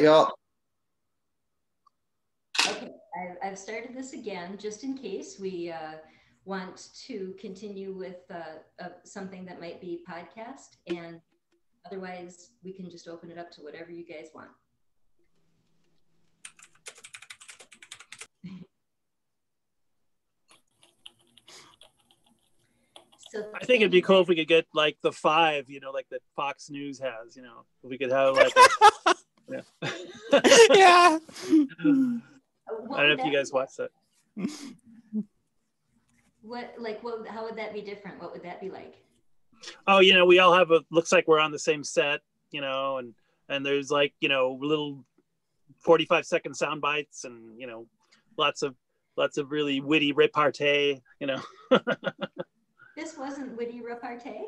Yeah. Okay, I've started this again just in case we want to continue with something that might be podcast, and otherwise we can just open it up to whatever you guys want. So I think it'd be cool if we could get like the 5, like that Fox News has, if we could have like yeah. Yeah. I don't know if you guys watch that. How would that be different? What would that be like? Oh, we all have looks like we're on the same set, and there's like, little 45-second sound bites and, lots of really witty repartee, This wasn't witty repartee?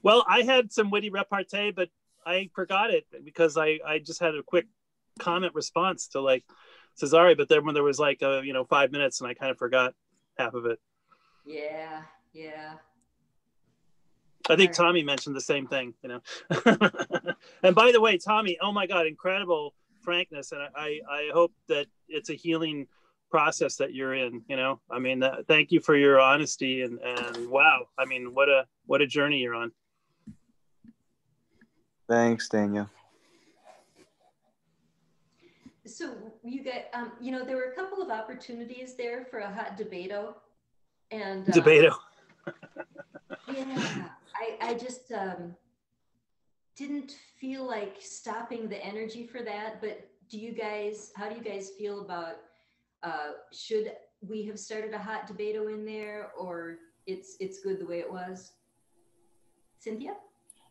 Well, I had some witty repartee, but I forgot it because I just had a quick comment response to like Cezary, but then when there was like 5 minutes and I kind of forgot half of it. Yeah. I think Tommy mentioned the same thing, And by the way, Tommy, oh my God, incredible frankness. And I hope that it's a healing process that you're in, I mean, thank you for your honesty and wow, I mean, what a journey you're on. Thanks, Daniel. So you get there were a couple of opportunities there for a hot debate-o, and debate-o. Yeah, I just didn't feel like stopping the energy for that, but how do you guys feel about should we have started a hot debate-o in there, or it's good the way it was? Cynthia?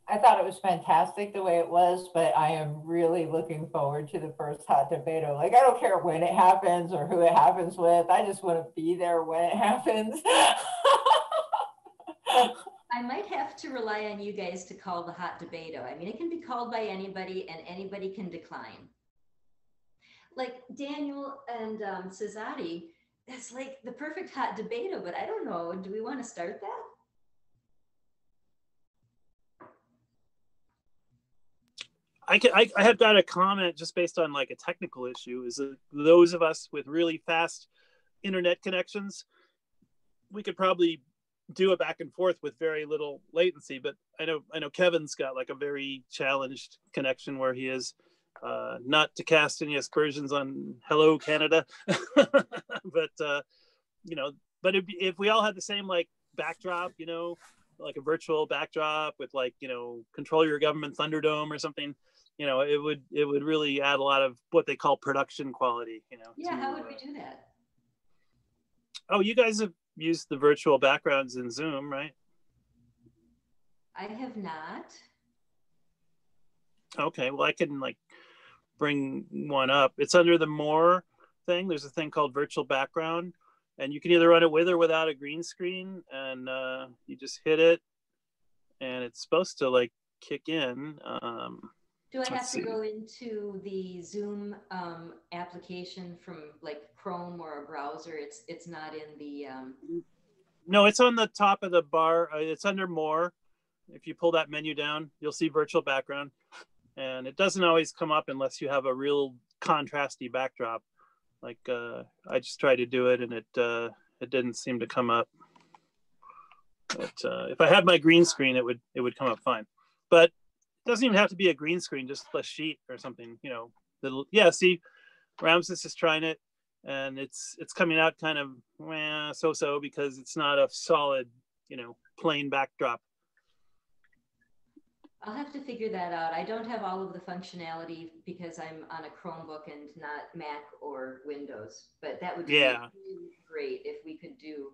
I thought it was fantastic the way it was, but I am really looking forward to the first hot debate-o. Like, I don't care when it happens or who it happens with. I just want to be there when it happens. I might have to rely on you guys to call the hot debate-o. I mean, it can be called by anybody and anybody can decline. Like Daniel and Cezary, that's like the perfect hot debate-o, but I don't know. Do we want to start that? I have got a comment just based on like a technical issue, is that those of us with really fast internet connections, we could probably do a back and forth with very little latency, but I know Kevin's got like a very challenged connection where he is. Not to cast any aspersions on Hello Canada, but if we all had the same like backdrop, like a virtual backdrop with like Control Your Government Thunderdome or something, it would really add a lot of what they call production quality. Yeah, how would we do that? Oh, you guys have used the virtual backgrounds in Zoom, right? I have not. Okay, well I can like bring one up. It's under the more thing. There's a thing called virtual background, and you can either run it with or without a green screen, and you just hit it and it's supposed to like kick in. Do I have to go into the Zoom application from like Chrome or a browser? It's not in the No, it's on the top of the bar. It's under more. If you pull that menu down, you'll see virtual background. And it doesn't always come up unless you have a real contrasty backdrop. Like I just tried to do it and it didn't seem to come up. But if I had my green screen, it would come up fine. But it doesn't even have to be a green screen, just a sheet or something. See, Ramses is trying it, and it's coming out kind of so because it's not a solid, plain backdrop. I'll have to figure that out. I don't have all of the functionality because I'm on a Chromebook and not Mac or Windows, but that would be really great if we could do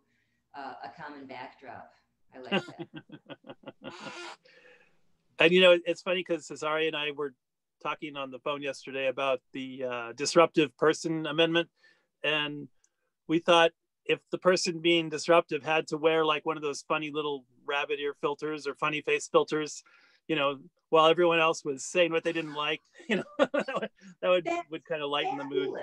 a common backdrop. I like that. And it's funny because Cezary and I were talking on the phone yesterday about the disruptive person amendment, and we thought if the person being disruptive had to wear like one of those funny little rabbit ear filters or funny face filters, while everyone else was saying what they didn't like, that would kind of lighten the mood.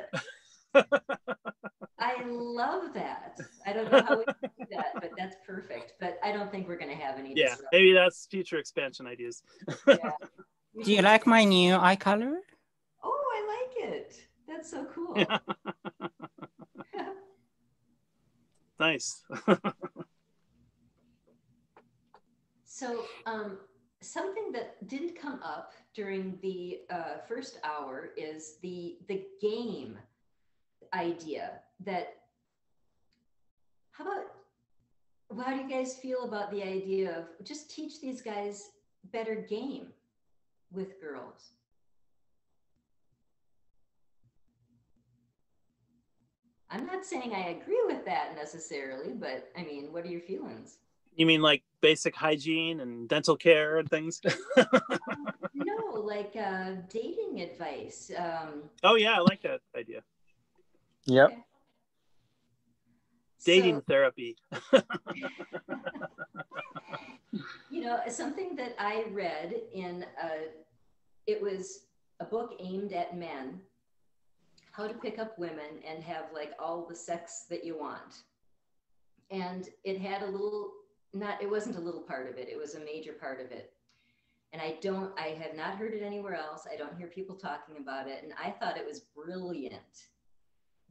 I love that. I don't know how we can do that, but that's perfect. But I don't think we're going to have any. Yeah, maybe that's future expansion ideas. Yeah. Do you like my new eye color? Oh, I like it. That's so cool. Yeah. Nice. So something that didn't come up during the first hour is the game idea. That how do you guys feel about the idea of just teach these guys better game with girls? I'm not saying I agree with that necessarily, but I mean, what are your feelings? You mean like basic hygiene and dental care and things? No, like dating advice. Oh yeah, I like that idea. Yep. Okay. Dating therapy. You know, something that I read in it was a book aimed at men, how to pick up women and have like all the sex that you want. And it had it wasn't a little part of it, it was a major part of it. And I have not heard it anywhere else. I don't hear people talking about it. And I thought it was brilliant.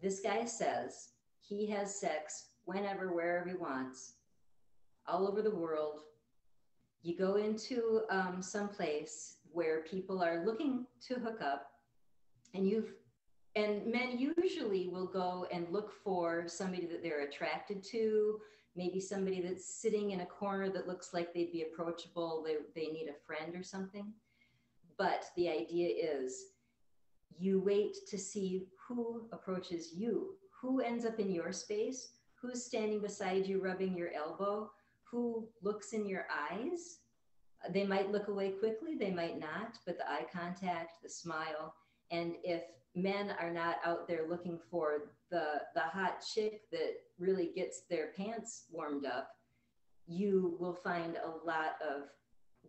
This guy says he has sex whenever, wherever he wants, all over the world. You go into some place where people are looking to hook up, and men usually will go and look for somebody that they're attracted to, maybe somebody that's sitting in a corner that looks like they'd be approachable, they need a friend or something. But the idea is you wait to see who approaches you, who ends up in your space, who's standing beside you rubbing your elbow, who looks in your eyes. They might look away quickly, they might not, but the eye contact, the smile. And if men are not out there looking for the hot chick that really gets their pants warmed up, you will find a lot of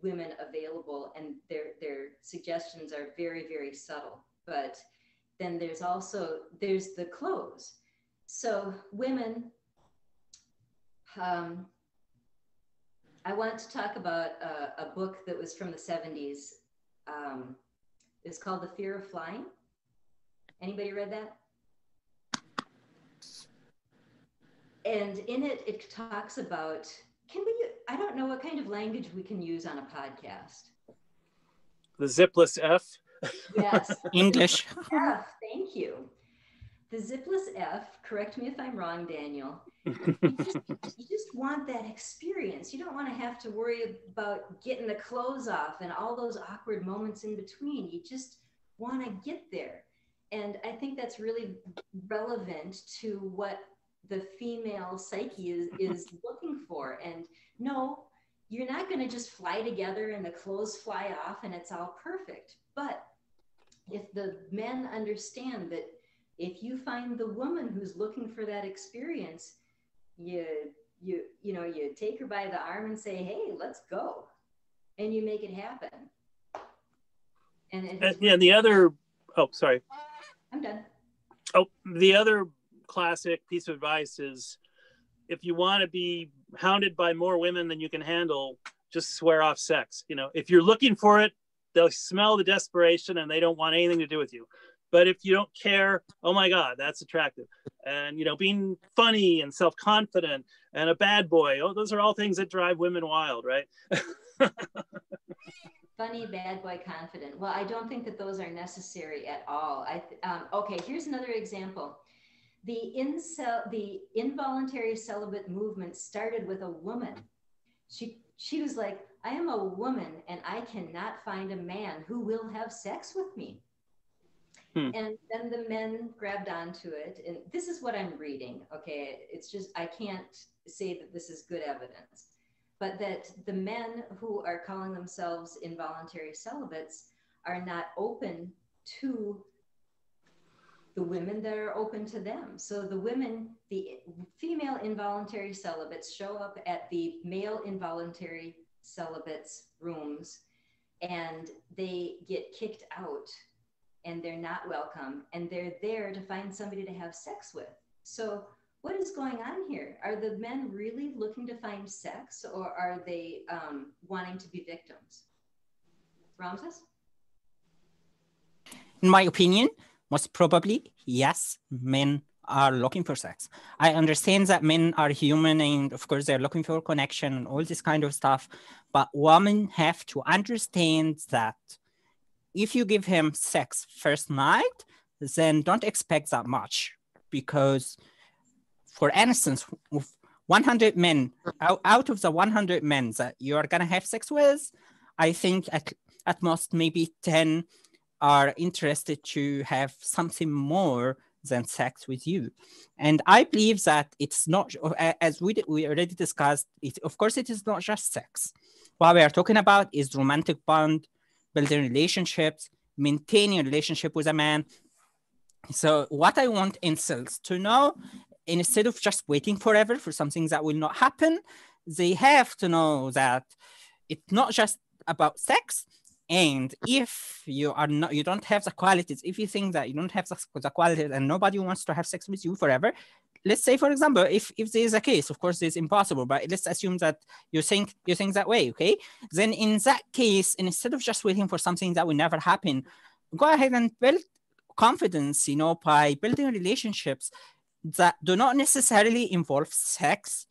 women available, and their suggestions are very, very subtle. But then there's the clothes. So women, I want to talk about a book that was from the 70s. It's called The Fear of Flying. Anybody read that? And in it, it talks about, I don't know what kind of language we can use on a podcast. The zipless F. Yes. English. F, thank you. The zipless F, correct me if I'm wrong, Daniel. You just want that experience. You don't want to have to worry about getting the clothes off and all those awkward moments in between. You just want to get there. And I think that's really relevant to what the female psyche is looking for. And no, you're not going to just fly together and the clothes fly off and it's all perfect. But if the men understand that if you find the woman who's looking for that experience, you take her by the arm and say, hey, let's go. And you make it happen. Sorry. I'm done. Oh, the other classic piece of advice is if you want to be hounded by more women than you can handle, just swear off sex. You know, if you're looking for it, they'll smell the desperation and they don't want anything to do with you. But if you don't care, oh my God, that's attractive. And, being funny and self-confident and a bad boy, those are all things that drive women wild, right? Funny, bad boy, confident. Well, I don't think that those are necessary at all. Okay, here's another example. The involuntary celibate movement started with a woman. She was like, I am a woman and I cannot find a man who will have sex with me. And then the men grabbed onto it. And this is what I'm reading. Okay, it's just, I can't say that this is good evidence, but that the men who are calling themselves involuntary celibates are not open to the women that are open to them. So the female involuntary celibates show up at the male involuntary celibates rooms and they get kicked out and they're not welcome and they're there to find somebody to have sex with. So what is going on here? Are the men really looking to find sex or are they wanting to be victims? Ramses? in my opinion, most probably, yes, men are looking for sex. I understand that men are human and of course they're looking for connection and all this kind of stuff. But women have to understand that if you give him sex first night, then don't expect that much. Because for instance, 100 men, out of the 100 men that you are going to have sex with, I think at most maybe 10 are interested to have something more than sex with you. And I believe that it's not, as we already discussed, of course, it is not just sex. What we are talking about is romantic bond, building relationships, maintaining a relationship with a man. So what I want incels to know, instead of just waiting forever for something that will not happen, they have to know that it's not just about sex. And if you don't have the qualities, if you think that you don't have the qualities and nobody wants to have sex with you forever, let's say, for example, if there is a case, of course, it's impossible, but let's assume that you think that way, okay? Then in that case, instead of just waiting for something that will never happen, go ahead and build confidence, by building relationships that do not necessarily involve sex,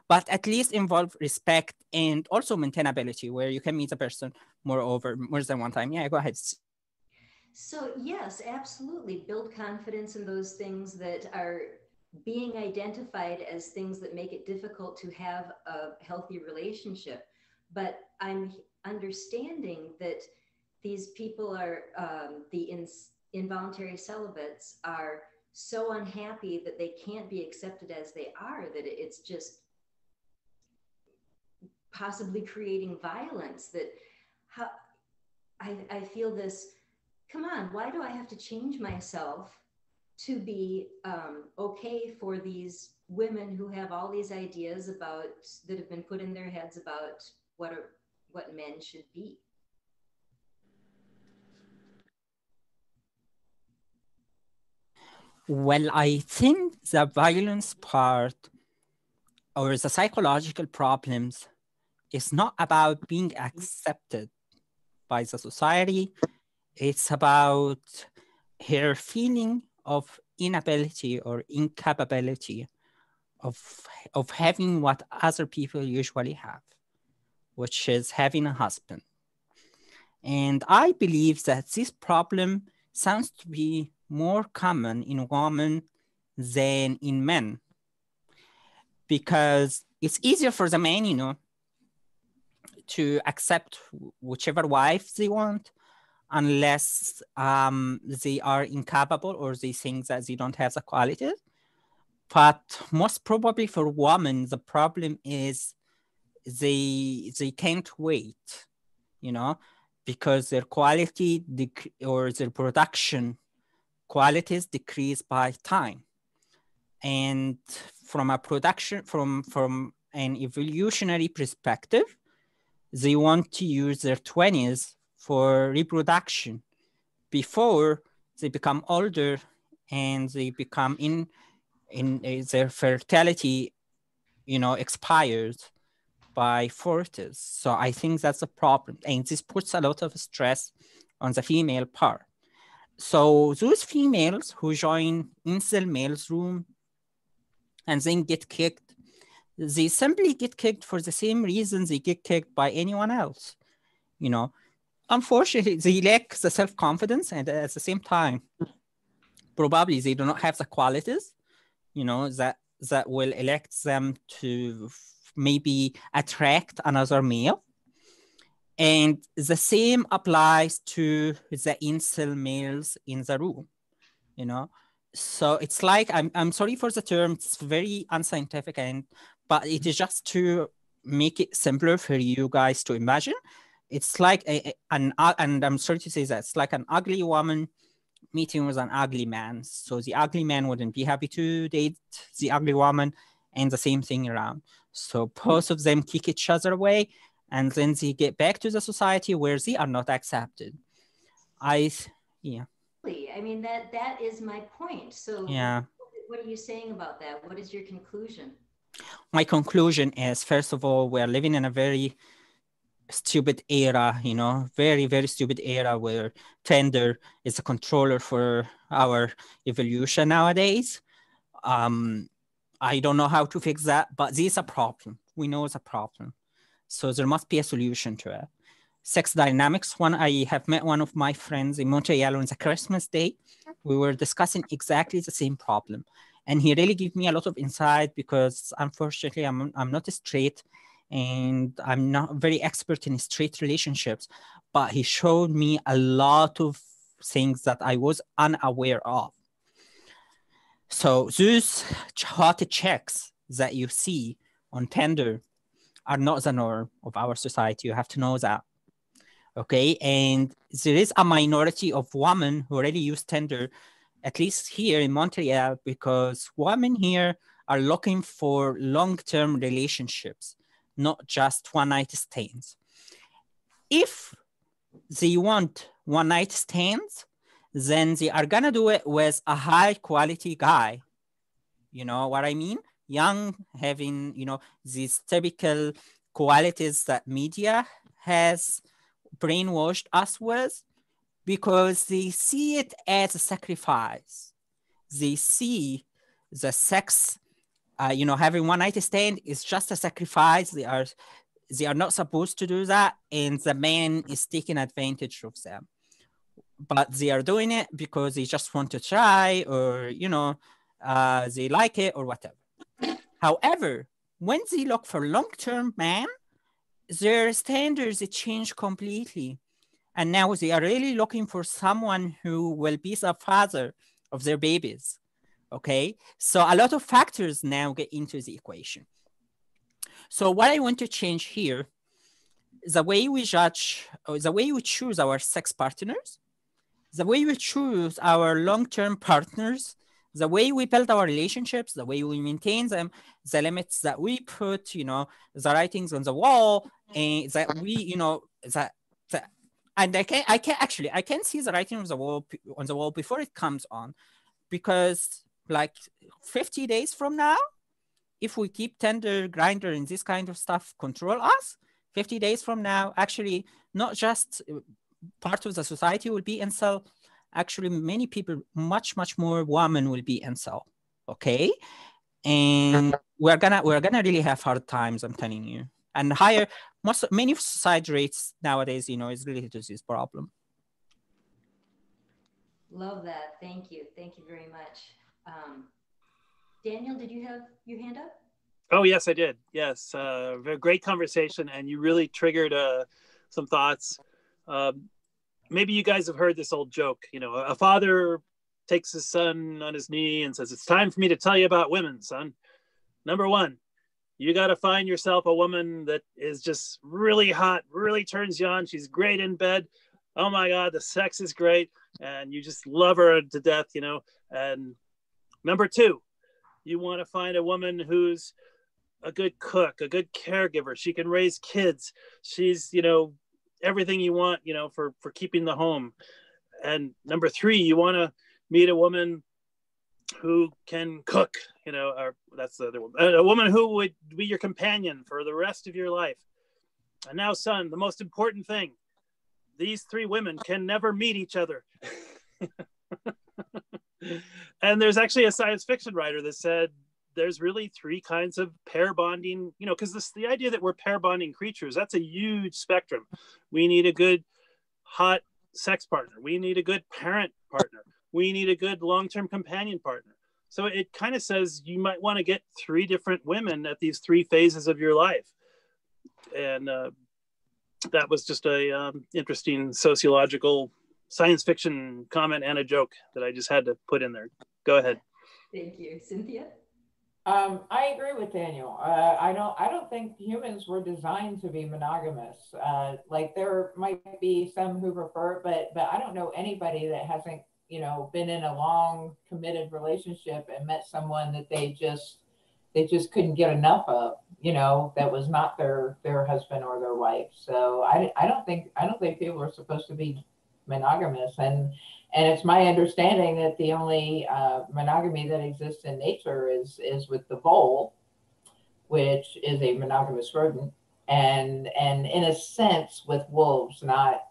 but at least involve respect and also maintainability, where you can meet a person more than one time. Yeah, go ahead. So yes, absolutely. Build confidence in those things that are being identified as things that make it difficult to have a healthy relationship. But I'm understanding that these people are, the involuntary celibates are so unhappy that they can't be accepted as they are, that it's just possibly creating violence. That I feel this, come on, why do I have to change myself to be okay for these women who have all these ideas that have been put in their heads about what men should be? Well, I think the violence part or the psychological problems is not about being accepted by the society. It's about her feeling of inability or incapability of having what other people usually have, which is having a husband. And I believe that this problem sounds to be more common in women than in men, because it's easier for the men, to accept whichever wife they want, unless they are incapable or they think that they don't have the qualities. But most probably for women, the problem is they can't wait, because their quality or their production qualities decrease by time. And from an evolutionary perspective, they want to use their 20s for reproduction before they become older and they become in their fertility, expires by 40s. So I think that's a problem. And this puts a lot of stress on the female part. So those females who join incel males room and then get kicked, they simply get kicked for the same reasons they get kicked by anyone else. Unfortunately, they lack the self-confidence, and at the same time, probably they do not have the qualities, that will elect them to maybe attract another male. And the same applies to the incel males in the room, So it's like, I'm sorry for the term, it's very unscientific, but it is just to make it simpler for you guys to imagine. It's like and I'm sorry to say that, it's like an ugly woman meeting with an ugly man. So the ugly man wouldn't be happy to date the ugly woman, and the same thing around. So both of them kick each other away, and then they get back to the society where they are not accepted. Yeah. I mean, that is my point. So yeah. What are you saying about that? What is your conclusion? My conclusion is, first of all, we're living in a very stupid era, very, very stupid era where Tinder is a controller for our evolution nowadays. I don't know how to fix that, but this is a problem. We know it's a problem. So there must be a solution to it. Sex dynamics. I have met one of my friends in Montreal on the Christmas day. We were discussing exactly the same problem. And he really gave me a lot of insight because unfortunately I'm not straight and I'm not very expert in straight relationships, but he showed me a lot of things that I was unaware of. So those hot checks that you see on Tinder are not the norm of our society. You have to know that. Okay, and there is a minority of women who already use Tinder, at least here in Montreal, because women here are looking for long-term relationships, not just one-night stands. If they want one-night stands, then they are gonna do it with a high-quality guy. You know what I mean? Young, having, these typical qualities that media has brainwashed us with, because they see it as a sacrifice. They see the sex, having one night stand is just a sacrifice. They are not supposed to do that, and the man is taking advantage of them. But they are doing it because they just want to try, or they like it or whatever. However, when they look for long-term man, their standards change completely. And now they are really looking for someone who will be the father of their babies. Okay, so a lot of factors now get into the equation. So what I want to change here, the way we judge, or the way we choose our sex partners, the way we choose our long-term partners, the way we build our relationships, the way we maintain them, the limits that we put, the writings on the wall, and that we, and I can see the writing on the wall before it comes on, because like 50 days from now, if we keep Tinder, Grindr, and this kind of stuff control us, 50 days from now, actually, not just part of the society will be incel. Actually, many people, much more women will be incel. Okay, and we're gonna really have hard times. I'm telling you, and many suicide rates nowadays, is related to this problem. Love that. Thank you very much. Daniel, did you have your hand up? Oh yes, I did. Yes, very great conversation, and you really triggered some thoughts. Maybe you guys have heard this old joke. A father takes his son on his knee and says, "It's time for me to tell you about women, son. Number one, you got to find yourself a woman that is just really hot, really turns you on. She's great in bed. Oh my God, the sex is great. And you just love her to death, And number two, you want to find a woman who's a good cook, a good caregiver. She can raise kids. She's, everything you want, for keeping the home. And number three, you want to meet a woman who can cook, or that's the other one, a woman who would be your companion for the rest of your life. And now, son, the most important thing, these three women can never meet each other." And there's actually a science fiction writer that said there's really three kinds of pair bonding, because the idea that we're pair bonding creatures, that's a huge spectrum. We need a good hot sex partner. We need a good parent partner. We need a good long-term companion partner. So it kind of says you might want to get three different women at these three phases of your life. And that was just a interesting sociological science fiction comment and a joke that I just had to put in there. Go ahead. Thank you. Cynthia? I agree with Daniel. I don't think humans were designed to be monogamous. Like there might be some who prefer it, but I don't know anybody that hasn't, been in a long committed relationship and met someone that they just couldn't get enough of, that was not their husband or their wife. So I don't think people are supposed to be monogamous, and it's my understanding that the only monogamy that exists in nature is with the vole, which is a monogamous rodent. and in a sense with wolves, not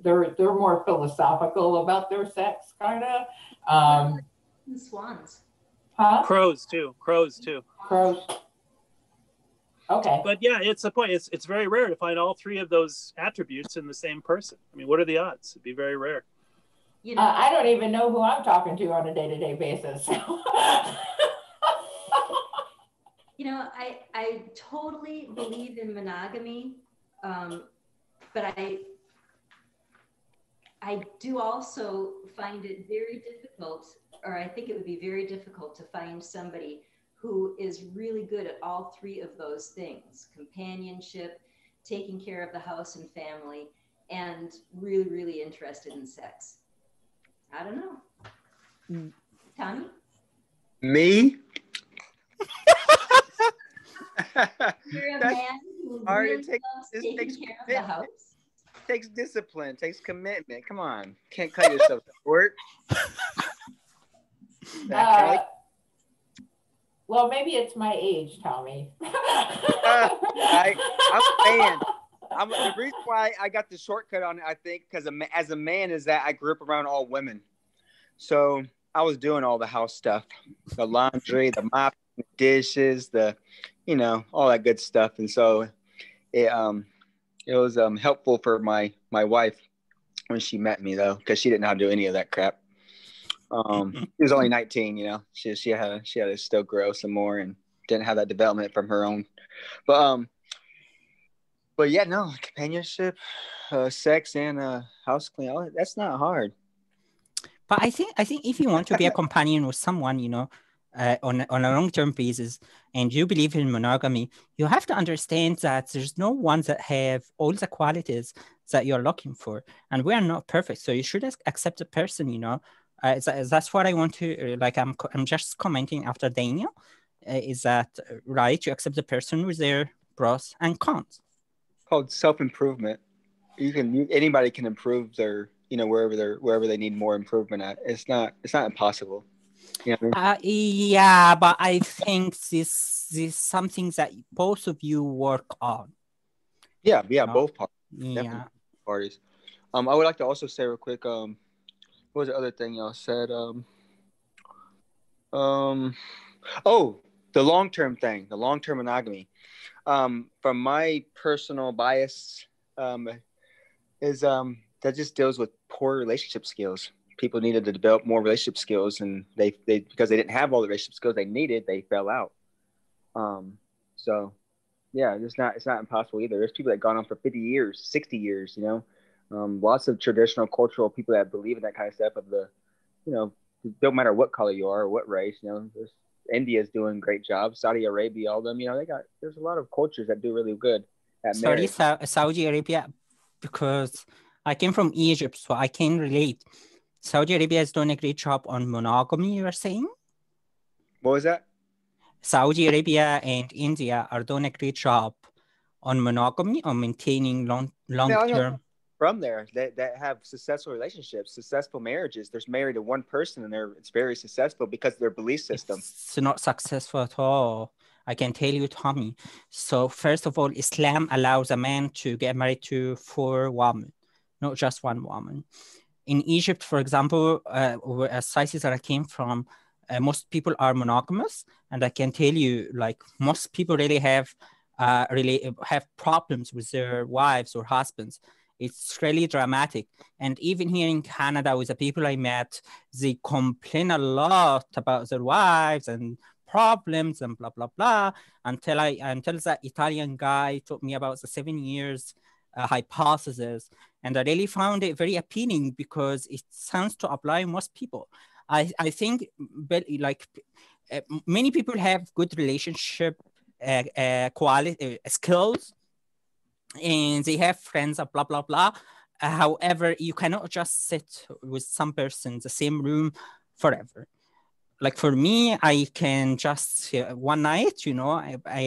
they're more philosophical about their sex, kind of. Swans. Huh? Crows too. Crows. Okay. But yeah, it's the point. It's very rare to find all three of those attributes in the same person. I mean, what are the odds? It'd be very rare. You know, I don't even know who I'm talking to on a day-to-day basis. You know, I totally believe in monogamy, but I do also find it very difficult, or I think it would be very difficult to find somebody who is really good at all three of those things: companionship, taking care of the house and family, and really, really interested in sex. I don't know. Tommy? Me? You're a man who really loves taking care of the house? Takes discipline, takes commitment. Come on. Can't cut yourself short. Okay. Well, maybe it's my age, Tommy. I'm a man. The reason why I got the shortcut on it, I think, because as a man, is that I grew up around all women. So I was doing all the house stuff, the laundry, the mopping, the dishes, all that good stuff. And so it was helpful for my wife when she met me, though, because she didn't know how to do any of that crap. She was only 19, she had to still grow some more and didn't have that development from her own. But yeah, no, companionship, sex, and house clean, that's not hard. But I think if you want to be a companion with someone, on a long-term basis, and you believe in monogamy, you have to understand that there's no one that have all the qualities that you're looking for, and we are not perfect. So you should accept the person. That's what I want to like. I'm just commenting after Daniel. Is that right? You accept the person with their pros and cons. Called self-improvement. Anybody can improve their wherever they need more improvement at. It's not impossible. You know what I mean? Yeah, but I think this is something that both of you work on. Yeah, both parties. Yeah. Definitely parties. I would like to also say real quick, what was the other thing y'all said? The long-term thing, the long-term monogamy. From my personal bias, is that just deals with poor relationship skills. People needed to develop more relationship skills, and they because they didn't have all the relationship skills they needed, they fell out. So yeah, it's not impossible either. There's people that gone on for 50 years, 60 years, lots of traditional cultural people that believe in that kind of stuff don't matter what color you are or what race, India's doing great jobs, Saudi Arabia, all of them, there's a lot of cultures that do really good at marriage. Saudi Arabia, because I came from Egypt, so I can relate. Saudi Arabia is doing a great job on monogamy, you are saying? What was that? Saudi Arabia and India are doing a great job on monogamy, on maintaining long-term. From there, that have successful relationships, successful marriages. They're married to one person, and it's very successful because of their belief system. It's not successful at all. I can tell you, Tommy. So first of all, Islam allows a man to get married to 4 women, not just 1 woman. In Egypt, for example, as places that I came from, most people are monogamous, and I can tell you, like, most people really have problems with their wives or husbands. It's really dramatic. And even here in Canada, with the people I met, they complain a lot about their wives and problems and blah, blah, blah, until that Italian guy told me about the 7 years hypothesis. And I really found it very appealing because it sounds to apply most people. I think many people have good relationship quality skills, and they have friends, blah, blah, blah. However, you cannot just sit with some person in the same room forever. Like for me, I can just one night,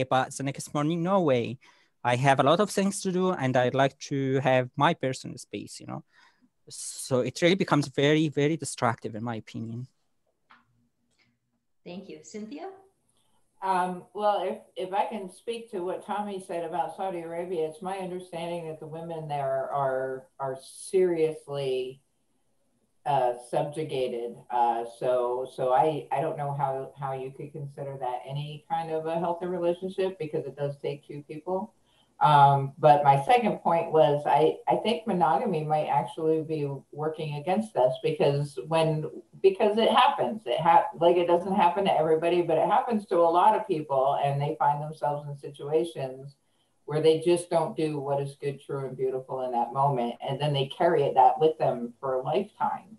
but the next morning, no way. I have a lot of things to do, and I'd like to have my personal space, So it really becomes very, very destructive, in my opinion. Thank you. Cynthia? Well, if I can speak to what Tommy said about Saudi Arabia, it's my understanding that the women there are seriously subjugated. So I don't know how you could consider that any kind of a healthy relationship, because it does take two people. But my second point was I think monogamy might actually be working against us, because it happens. Like, it doesn't happen to everybody, but it happens to a lot of people, and they find themselves in situations where they just don't do what is good, true, and beautiful in that moment. And then they carry that with them for a lifetime.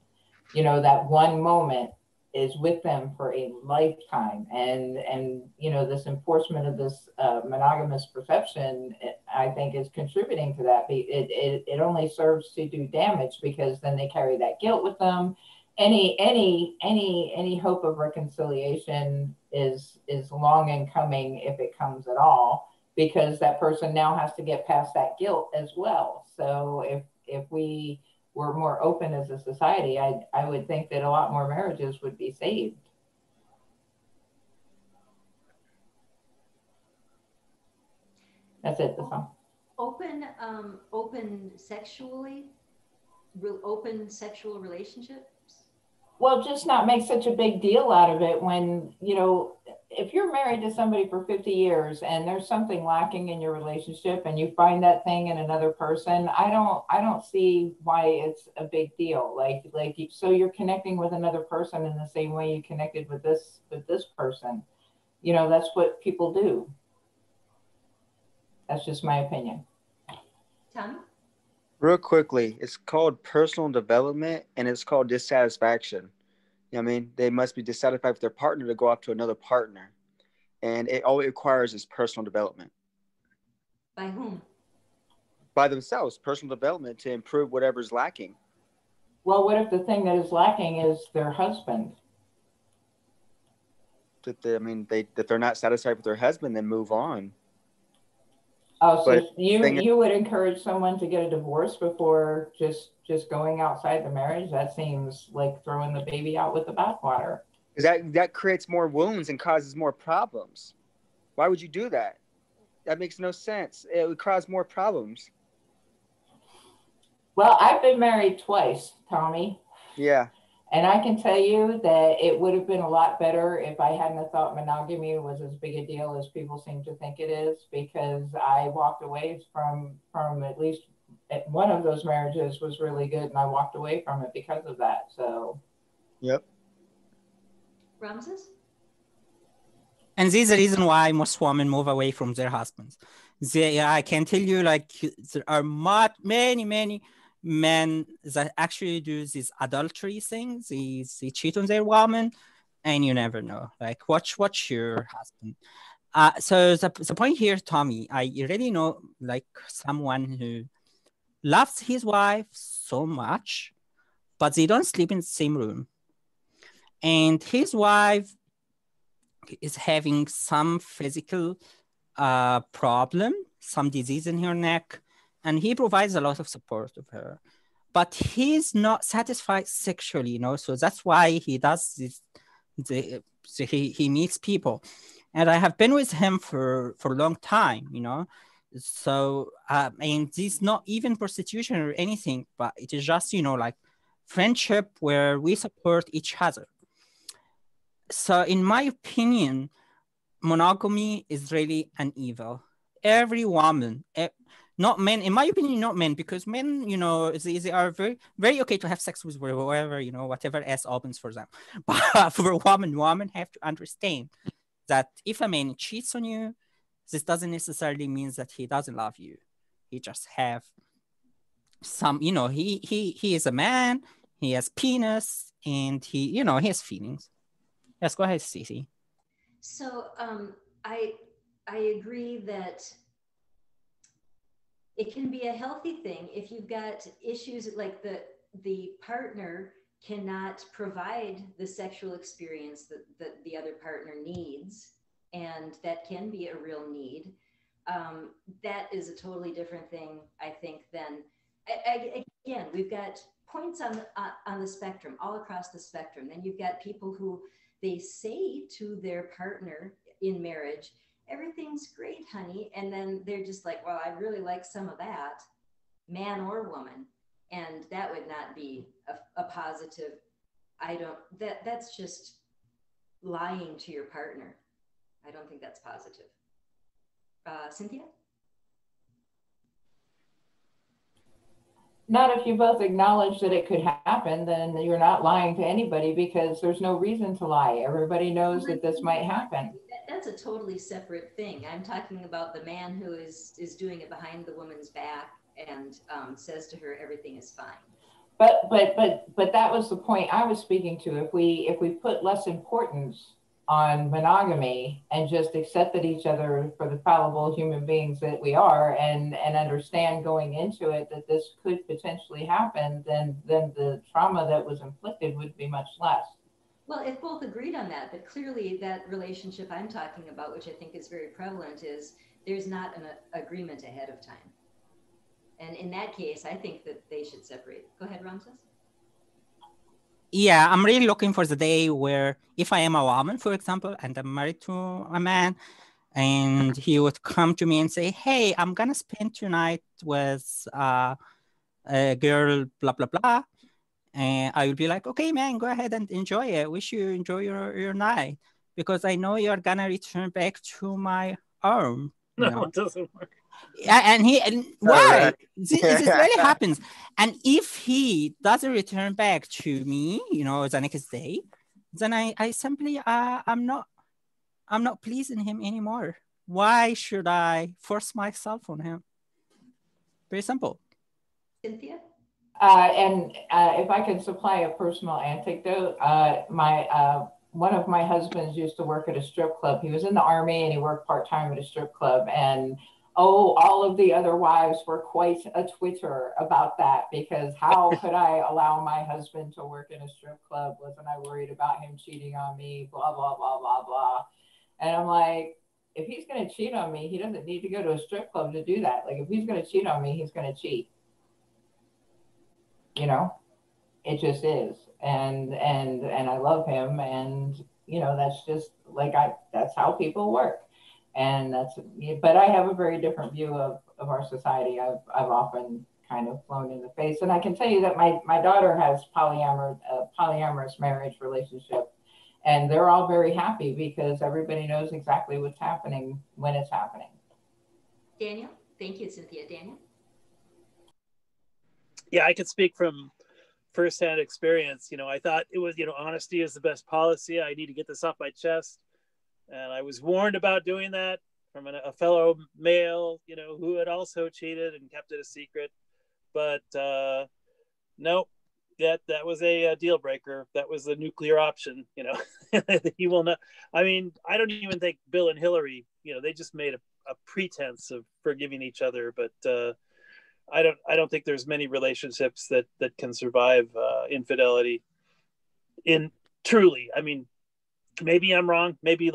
You know, that one moment is with them for a lifetime. And you know, this enforcement of this monogamous perception, I think, is contributing to that. It only serves to do damage, because then they carry that guilt with them. Any hope of reconciliation is long in coming, if it comes at all, because that person now has to get past that guilt as well. So if we were more open as a society, I would think that a lot more marriages would be saved. That's it. That's all. Open sexual relationships. Well, just not make such a big deal out of it when, you know, if you're married to somebody for 50 years and there's something lacking in your relationship and you find that thing in another person, I don't see why it's a big deal. So you're connecting with another person in the same way you connected with this person. You know, that's what people do. That's just my opinion. Tommy? Real quickly, it's called personal development, and it's called dissatisfaction. You know what I mean? They must be dissatisfied with their partner to go up to another partner. And all it requires is personal development. By whom? By themselves. Personal development to improve whatever's lacking. Well, what if the thing that is lacking is their husband? If they're not satisfied with their husband, then move on. Oh, so you would encourage someone to get a divorce before just going outside the marriage? That seems like throwing the baby out with the bathwater. That creates more wounds and causes more problems. Why would you do that? That makes no sense. It would cause more problems. Well, I've been married twice, Tommy. Yeah. And I can tell you that it would have been a lot better if I hadn't thought monogamy was as big a deal as people seem to think it is, because I walked away from at least one of those marriages was really good, and I walked away from it because of that. So. Yep. Ramses? And this is the reason why most women move away from their husbands. I can tell you, like, there are many men that actually do these adultery things. They cheat on their woman, and you never know. Like, watch your husband. So the point here, Tommy, I already know, like, someone who loves his wife so much, but they don't sleep in the same room. And his wife is having some physical problem, some disease in her neck, and he provides a lot of support of her. But he's not satisfied sexually, you know, so that's why he does this. He meets people. And I have been with him for a long time, you know. So, and this is not even prostitution or anything, but it is just, you know, like friendship where we support each other. So in my opinion, monogamy is really an evil. Every woman, not men, in my opinion, not men, because men, you know, they are very, very okay to have sex with whoever, you know, whatever ass opens for them. But for a woman have to understand that if a man cheats on you, this doesn't necessarily mean that he doesn't love you. He just have some, you know, he is a man, he has penis, and he, you know, he has feelings. Yes, go ahead, Staci. So I agree that it can be a healthy thing if you've got issues like the partner cannot provide the sexual experience that the other partner needs, and that can be a real need. That is a totally different thing, I think, than, again, we've got points on the spectrum, all across the spectrum. Then you've got people who they say to their partner, in marriage, everything's great, honey. And then they're just like, well, I really like some of that, man or woman. And that would not be a positive. That's just lying to your partner. I don't think that's positive. Cynthia? Not if you both acknowledge that it could happen, then you're not lying to anybody, because there's no reason to lie. Everybody knows that this might happen. That's a totally separate thing. I'm talking about the man who is doing it behind the woman's back and says to her everything is fine. But that was the point I was speaking to. If we put less importance on monogamy and just accepted each other for the fallible human beings that we are, and understand going into it that this could potentially happen, then the trauma that was inflicted would be much less. Well, if both agreed on that, but clearly that relationship I'm talking about, which I think is very prevalent, is there's not an agreement ahead of time. And in that case, I think that they should separate. Go ahead, Ramses. Yeah, I'm really looking for the day where if I am a woman, for example, and I'm married to a man, and he would come to me and say, hey, I'm going to spend tonight with a girl, blah, blah, blah. And I will be like, okay, man, go ahead and enjoy it. Wish you enjoy your night, because I know you're going to return back to my arm. No, it doesn't work. Yeah, why? This really happens. And if he doesn't return back to me, the next day, then I simply I'm not pleasing him anymore. Why should I force myself on him? Very simple. Cynthia? If I could supply a personal anecdote, one of my husbands used to work at a strip club. He was in the Army and he worked part-time at a strip club, and all of the other wives were quite a Twitter about that, because how could I allow my husband to work in a strip club? Wasn't I worried about him cheating on me? Blah, blah, blah, blah, blah. And I'm like, if he's going to cheat on me, he doesn't need to go to a strip club to do that. Like, if he's going to cheat on me, he's going to cheat. It just is. And I love him. And, that's just like, that's how people work. And but I have a very different view of our society. I've often kind of flown in the face. And I can tell you that my daughter has polyamorous marriage relationship, and they're all very happy because everybody knows exactly what's happening when it's happening. Daniel? Thank you, Cynthia. Daniel? Yeah, I could speak from firsthand experience. I thought it was, honesty is the best policy. I need to get this off my chest. And I was warned about doing that from a fellow male, who had also cheated and kept it a secret. But no, that was a deal breaker. That was the nuclear option. He will not. I mean, I don't even think Bill and Hillary, they just made a pretense of forgiving each other. But I don't think there's many relationships that can survive infidelity. Truly, I mean. Maybe I'm wrong. Maybe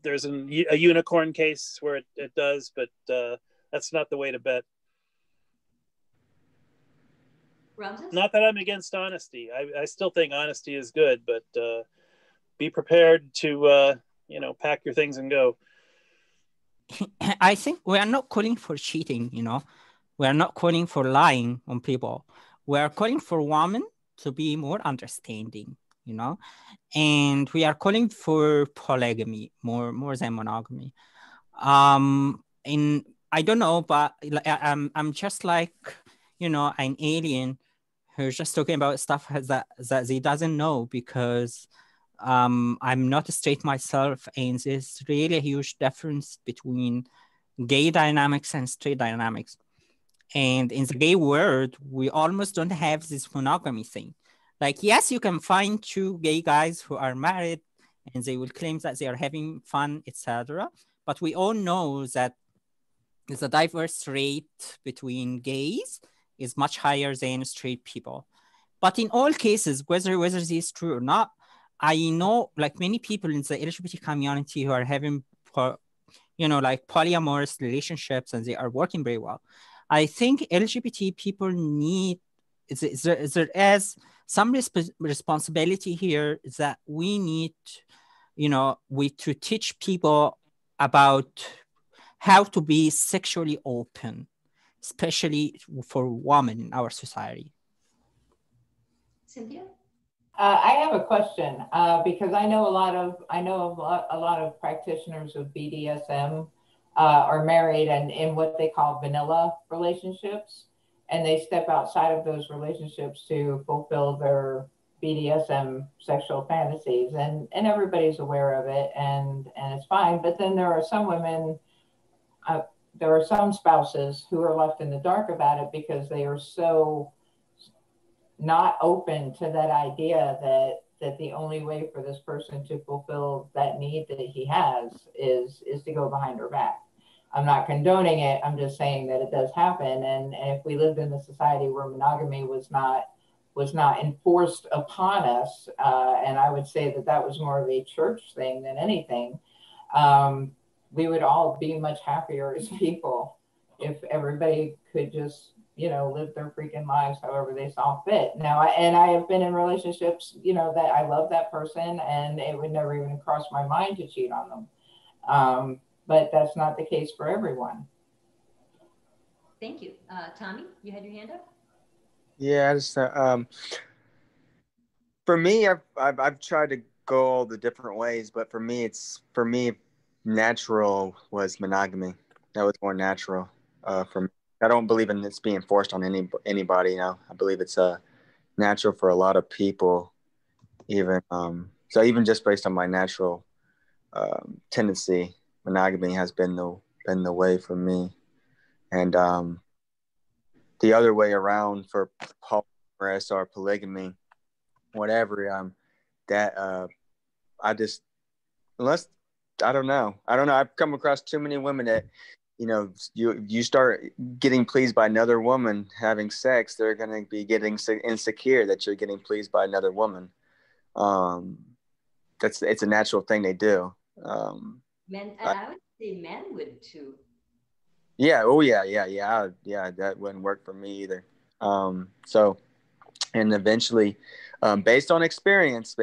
there's a unicorn case where it does, but that's not the way to bet. Ramses? Not that I'm against honesty. I still think honesty is good, but be prepared to, pack your things and go. I think we are not calling for cheating, We are not calling for lying on people. We are calling for women to be more understanding. And we are calling for polygamy more than monogamy. And I don't know, but I'm just like, an alien who's just talking about stuff that they doesn't know, because I'm not straight myself, and there's really a huge difference between gay dynamics and straight dynamics. And in the gay world, we almost don't have this monogamy thing. Like, yes, you can find two gay guys who are married and they will claim that they are having fun, etc. But we all know that the diverse rate between gays is much higher than straight people. But in all cases, whether this is true or not, I know like many people in the LGBT community who are having, polyamorous relationships, and they are working very well. I think LGBT people need, there is some responsibility here that we need, to teach people about how to be sexually open, especially for women in our society. Cynthia? I have a question because I know a lot of practitioners of BDSM are married and in what they call vanilla relationships, and they step outside of those relationships to fulfill their BDSM sexual fantasies, and everybody's aware of it, and it's fine. But then there are some women, there are some spouses who are left in the dark about it because they are so not open to that idea that the only way for this person to fulfill that need that he has is to go behind her back. I'm not condoning it. I'm just saying that it does happen. And if we lived in a society where monogamy was not enforced upon us, and I would say that was more of a church thing than anything, we would all be much happier as people if everybody could just, live their freaking lives however they saw fit. Now, I have been in relationships, that I love that person and it would never even cross my mind to cheat on them. But that's not the case for everyone. Thank you. Tommy, you had your hand up? Yeah, I just for me, I've tried to go all the different ways, but for me, natural was monogamy. That was more natural for me. I don't believe in this being forced on anybody. I believe it's natural for a lot of people, even so. Even just based on my natural tendency, monogamy has been the way for me, and the other way around for polyamorous or polygamy, whatever. I just I don't know. I've come across too many women that, you start getting pleased by another woman having sex, they're going to be getting insecure that you're getting pleased by another woman. It's a natural thing they do. Men, I would say men would too. Yeah. Oh yeah. That wouldn't work for me either. So, and eventually, based on experience,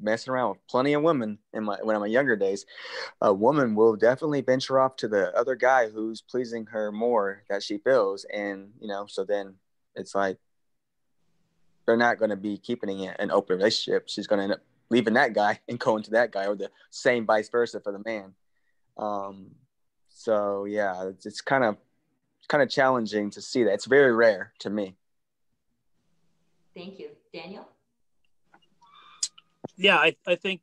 messing around with plenty of women when I'm in younger days, a woman will definitely venture off to the other guy who's pleasing her more that she feels. And, so then it's like, they're not going to be keeping it an open relationship. She's going to end up leaving that guy and going to that guy, or the same vice versa for the man. So yeah, it's kind of challenging to see that. It's very rare to me. Thank you. Daniel? Yeah, I think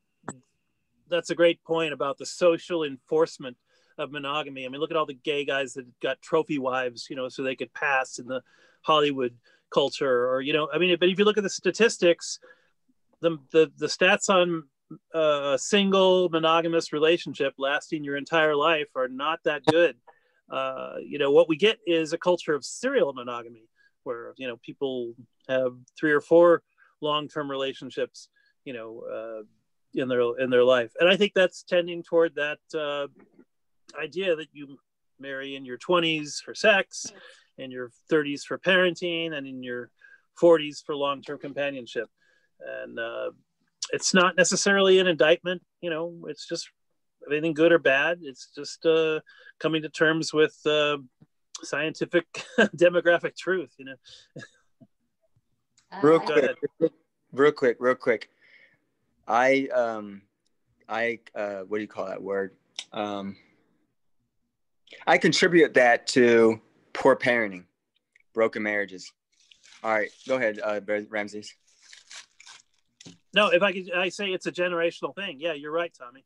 that's a great point about the social enforcement of monogamy. I mean, look at all the gay guys that got trophy wives, so they could pass in the Hollywood culture, or, but if you look at the statistics, the stats on a single monogamous relationship lasting your entire life are not that good. What we get is a culture of serial monogamy where, people have 3 or 4 long-term relationships, in their life. And I think that's tending toward that idea that you marry in your 20s for sex, in your 30s for parenting, and in your 40s for long-term companionship. And it's not necessarily an indictment, it's just anything good or bad. It's just coming to terms with scientific demographic truth, Real quick. I what do you call that word? I contribute that to poor parenting, broken marriages. All right, go ahead, Ramses. No, if I say it's a generational thing. Yeah, you're right, Tommy.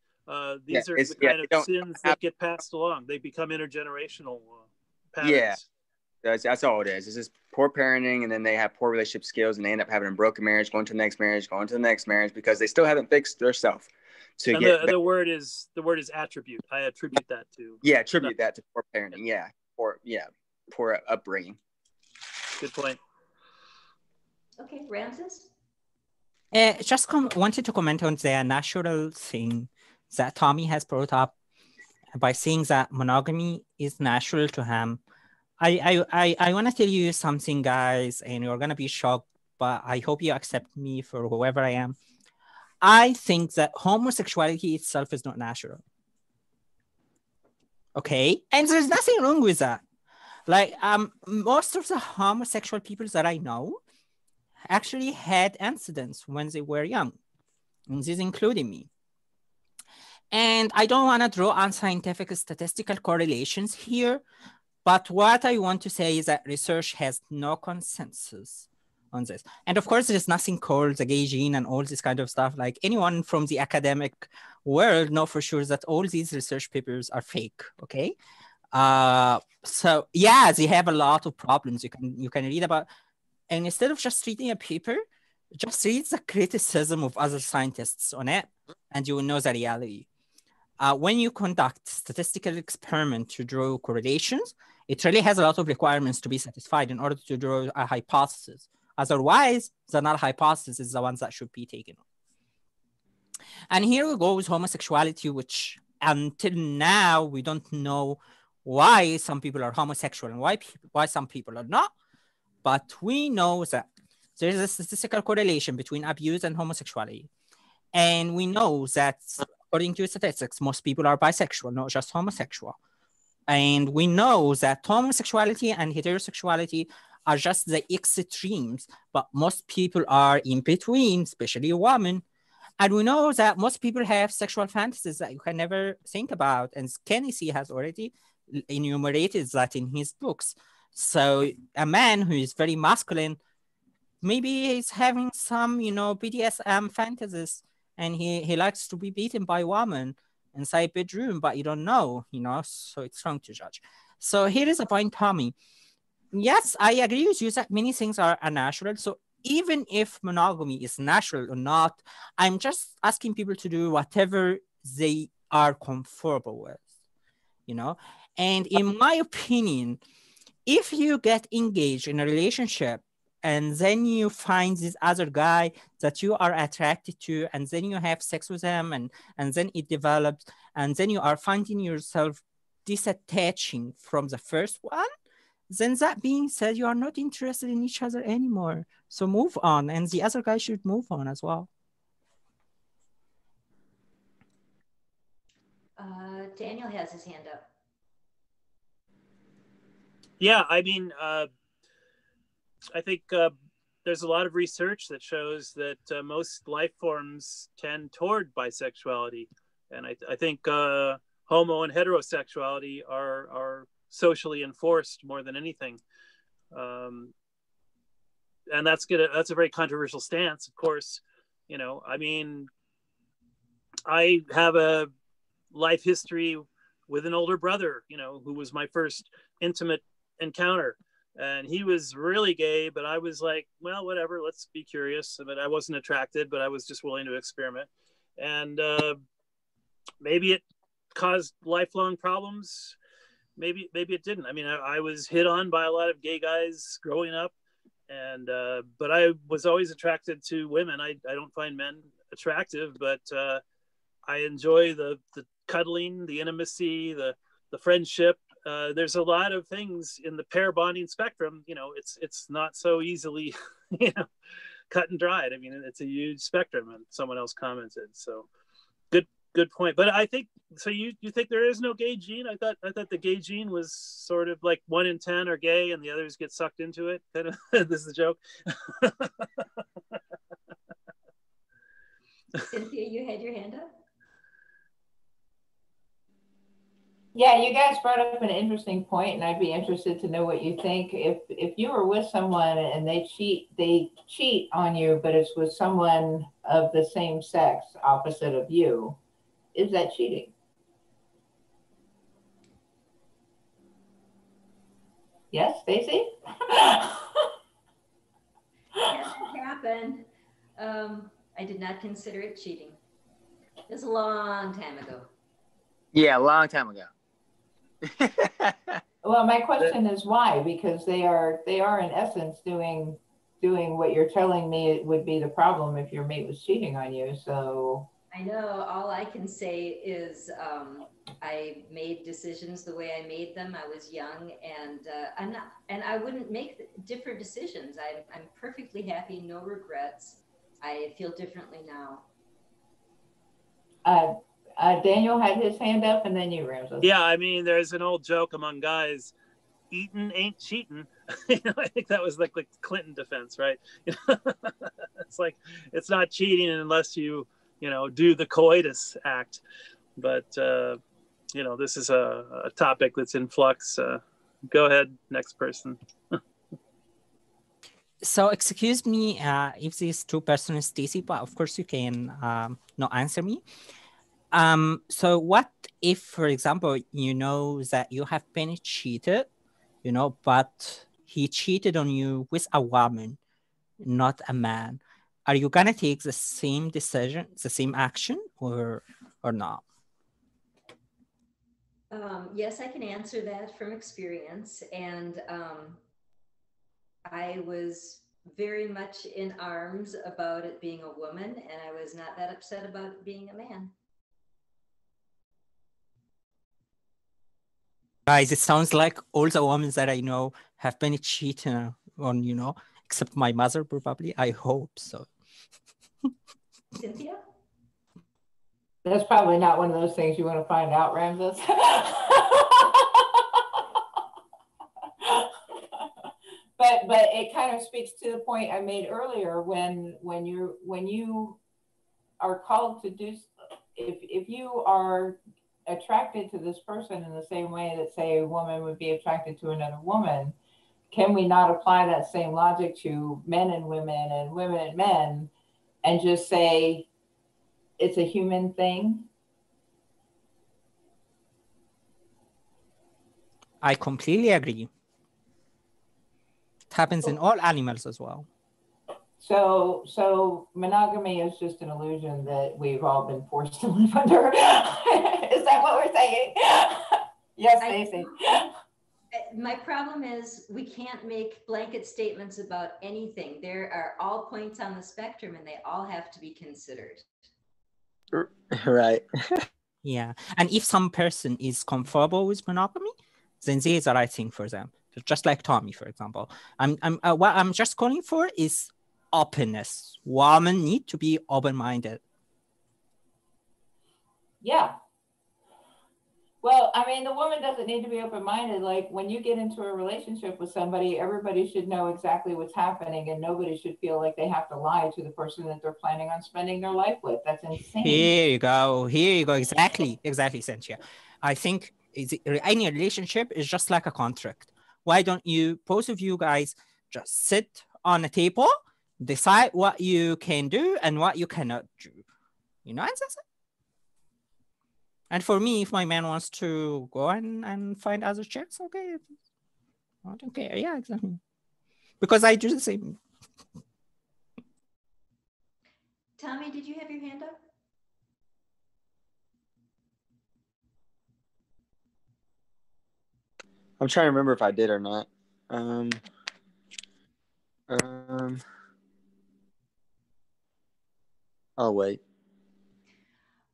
These are the kind of sins that get passed along. They become intergenerational patterns. Yeah, that's all it is. It's just poor parenting, and then they have poor relationship skills, and they end up having a broken marriage, going to the next marriage, because they still haven't fixed themselves. The word is attribute. I attribute that to. Yeah, attribute that to poor parenting. Yeah, poor upbringing. Good point. Okay, Ramses? Just wanted to comment on the natural thing that Tommy has brought up by saying that monogamy is natural to him. I want to tell you something, guys, and you're going to be shocked, but I hope you accept me for whoever I am. I think that homosexuality itself is not natural. Okay, and there's nothing wrong with that. Like, most of the homosexual people that I know actually had incidents when they were young, and this including me. And I don't want to draw unscientific statistical correlations here, but what I want to say is that research has no consensus on this. And of course, there's nothing called the gay gene and all this kind of stuff. Like, anyone from the academic world know for sure that all these research papers are fake, okay? So yeah, they have a lot of problems you can read about. And instead of just reading a paper, just read the criticism of other scientists on it, and you will know the reality. When you conduct statistical experiment to draw correlations, it really has a lot of requirements to be satisfied in order to draw a hypothesis. Otherwise, the null hypothesis is the ones that should be taken. And here we go with homosexuality, which until now, we don't know why some people are homosexual and why some people are not. But we know that there is a statistical correlation between abuse and homosexuality. And we know that according to statistics, most people are bisexual, not just homosexual. And we know that homosexuality and heterosexuality are just the extremes, but most people are in between, especially women. And we know that most people have sexual fantasies that you can never think about. And Kennedy has already enumerated that in his books. So a man who is very masculine, maybe he's having some, BDSM fantasies, and he likes to be beaten by women inside bedroom, but you don't know, so it's wrong to judge. So here is a point, Tommy. Yes, I agree with you that many things are unnatural. So even if monogamy is natural or not, I'm just asking people to do whatever they are comfortable with, And in my opinion, if you get engaged in a relationship and then you find this other guy that you are attracted to, and then you have sex with him, and then it develops, and then you are finding yourself disattaching from the first one, then that being said, you are not interested in each other anymore. So move on, and the other guy should move on as well. Daniel has his hand up. Yeah, I mean, I think there's a lot of research that shows that most life forms tend toward bisexuality. And I think homo and heterosexuality are socially enforced more than anything. And that's a very controversial stance, of course. I mean, I have a life history with an older brother, who was my first intimate encounter. And he was really gay, but I was like, well, whatever, let's be curious. But I wasn't attracted, but I was just willing to experiment. And maybe it caused lifelong problems. Maybe it didn't. I mean, I was hit on by a lot of gay guys growing up, and but I was always attracted to women. I don't find men attractive, but I enjoy the cuddling, the intimacy, the friendship. There's a lot of things in the pair bonding spectrum. It's not so easily, cut and dried. I mean, it's a huge spectrum, and someone else commented. So, good point. But I think so. You think there is no gay gene? I thought the gay gene was sort of like 1 in 10 are gay, and the others get sucked into it. Kind of. This is a joke. Cynthia, you had your hand up. Yeah, you guys brought up an interesting point, and I'd be interested to know what you think. If you were with someone and they cheat on you, but it's with someone of the same sex, opposite of you, is that cheating? Yes, Staci? Yes, it happened. I did not consider it cheating. It was a long time ago. Yeah, a long time ago. Well, my question is why? Because they are in essence doing what you're telling me it would be the problem if your mate was cheating on you. So I know all I can say is I made decisions the way I made them. I was young, and I wouldn't make different decisions. I'm perfectly happy, no regrets. I feel differently now. Daniel had his hand up, and then you, Ramses. Yeah, I mean, there's an old joke among guys: "Eating ain't cheating." I think that was like Clinton defense, right? It's like it's not cheating unless you do the coitus act. But this is a topic that's in flux. Go ahead, next person. So excuse me if this two person is Staci, but of course you can not answer me. So what if, for example, you know that you have been cheated, but he cheated on you with a woman, not a man? Are you gonna take the same decision, the same action, or not? Yes, I can answer that from experience. And I was very much in arms about it being a woman, and I was not that upset about it being a man. Guys, it sounds like all the women that I know have been cheating on, except my mother, probably. I hope so. Cynthia? That's probably not one of those things you want to find out, Ramses. But it kind of speaks to the point I made earlier when you are called to do, if you are attracted to this person in the same way that, say, a woman would be attracted to another woman, can we not apply that same logic to men and women and men and just say it's a human thing? I completely agree. It happens in all animals as well. So monogamy is just an illusion that we've all been forced to live under. Is that what we're saying? Yes, Staci. My problem is we can't make blanket statements about anything. There are all points on the spectrum, and they all have to be considered. Right. Yeah. And if some person is comfortable with monogamy, then they is the right thing for them. Just like Tommy, for example. What I'm just calling for is openness. Women need to be open-minded. Yeah. Well, I mean, the woman doesn't need to be open-minded. Like, when you get into a relationship with somebody, everybody should know exactly what's happening, and nobody should feel like they have to lie to the person that they're planning on spending their life with. That's insane. Here you go. Exactly, Cynthia. I think any relationship is just like a contract. Why don't you, both of you guys, just sit on a table, decide what you can do and what you cannot do? And that's it. And for me, if my man wants to go and find other chicks, okay. I don't care. Yeah, exactly. Because I do the same. Tommy, did you have your hand up? I'm trying to remember if I did or not. I'll wait.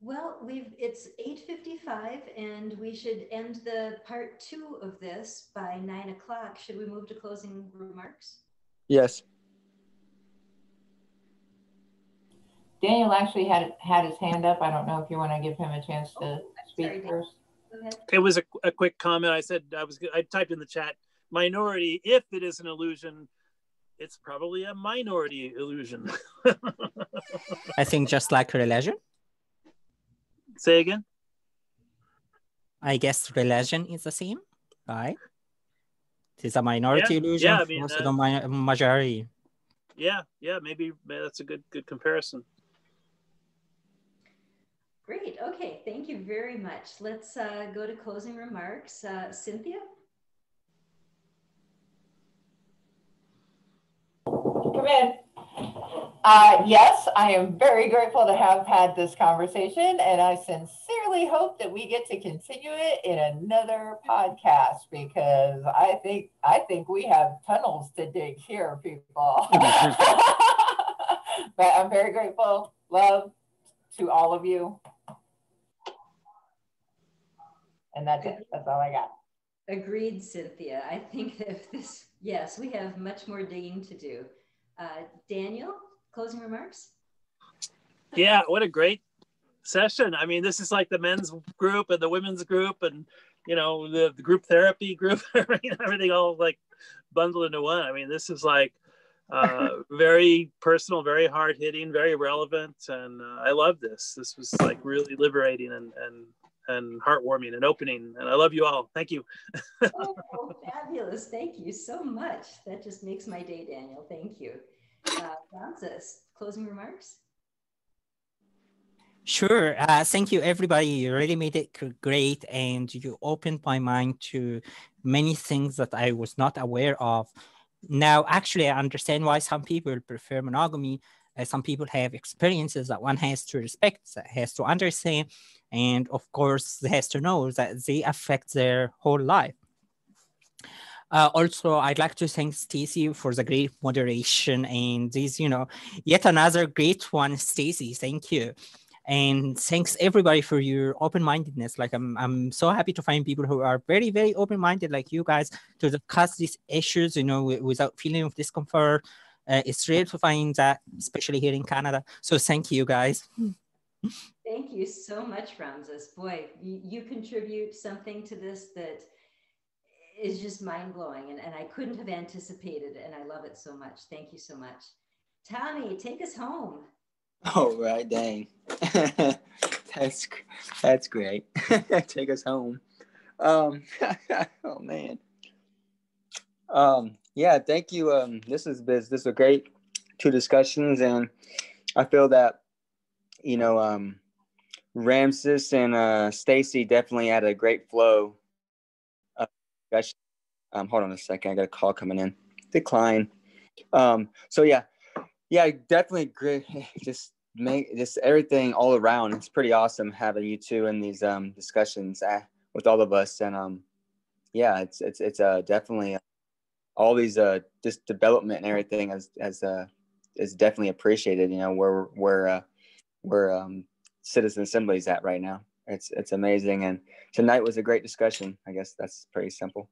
Well, it's 8:55, and we should end the part 2 of this by 9 o'clock. Should we move to closing remarks? Yes. Daniel actually had his hand up. I don't know if you want to give him a chance to speak first. Go ahead. It was a quick comment. I said I typed in the chat, minority. If it is an illusion, it's probably a minority illusion. I think just like religion. Say again? I guess religion is the same, right? It is a minority illusion. Yeah, I mean, also the majority. Yeah, maybe that's a good comparison. Great. Okay. Thank you very much. Let's go to closing remarks. Cynthia? Come in. Yes, I am very grateful to have had this conversation, and I sincerely hope that we get to continue it in another podcast, because I think we have tunnels to dig here, people. But I'm very grateful. Love to all of you. And that's it. That's all I got. Agreed, Cynthia. I think that yes, we have much more digging to do. Daniel, closing remarks? Yeah, what a great session. I mean, this is like the men's group and the women's group, and the group therapy group, everything all like bundled into one. I mean, this is like very personal, very hard hitting, very relevant, and I love this. This was like really liberating and heartwarming and opening, and I love you all. Thank you. Oh, fabulous. Thank you so much. That just makes my day, Daniel. Thank you. Ramses, closing remarks? Sure. Thank you, everybody. You really made it great, and you opened my mind to many things that I was not aware of. Now, actually, I understand why some people prefer monogamy. Some people have experiences that one has to respect, that has to understand, and of course, has to know that they affect their whole life. Also, I'd like to thank Staci for the great moderation and this, yet another great one, Staci. Thank you. And thanks everybody for your open-mindedness. Like I'm so happy to find people who are very, very open-minded like you guys to discuss these issues, without feeling of discomfort. It's rare to find that, especially here in Canada. So thank you, guys. Thank you so much, Ramses. Boy, you contribute something to this that is just mind-blowing, and I couldn't have anticipated, and I love it so much. Thank you so much. Tommy, take us home. Oh, right, dang. That's great. Take us home. Oh man. Yeah, thank you. This is a great two discussions, and I feel that Ramses and Staci definitely had a great flow of discussion. Hold on a second, I got a call coming in. Decline. So yeah, definitely great. Just everything all around. It's pretty awesome having you two in these discussions with all of us, and yeah, it's definitely all these this development and everything is definitely appreciated. Where Citizen Assemblies at right now. It's amazing, and tonight was a great discussion. I guess that's pretty simple.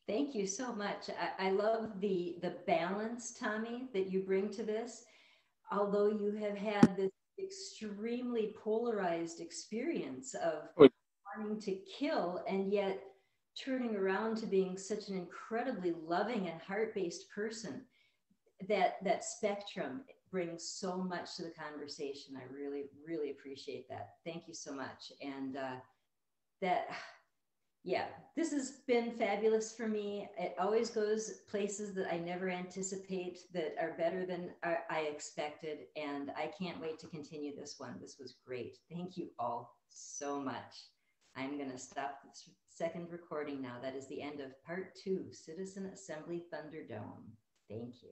Thank you so much. I love the balance, Tommy, that you bring to this. Although you have had this extremely polarized experience of wanting to kill and yet turning around to being such an incredibly loving and heart-based person, that spectrum brings so much to the conversation. I really, really appreciate that. Thank you so much. And this has been fabulous for me. It always goes places that I never anticipate that are better than I expected. And I can't wait to continue this one. This was great. Thank you all so much. I'm going to stop the second recording now. That is the end of part 2, Citizen Assembly Thunderdome. Thank you.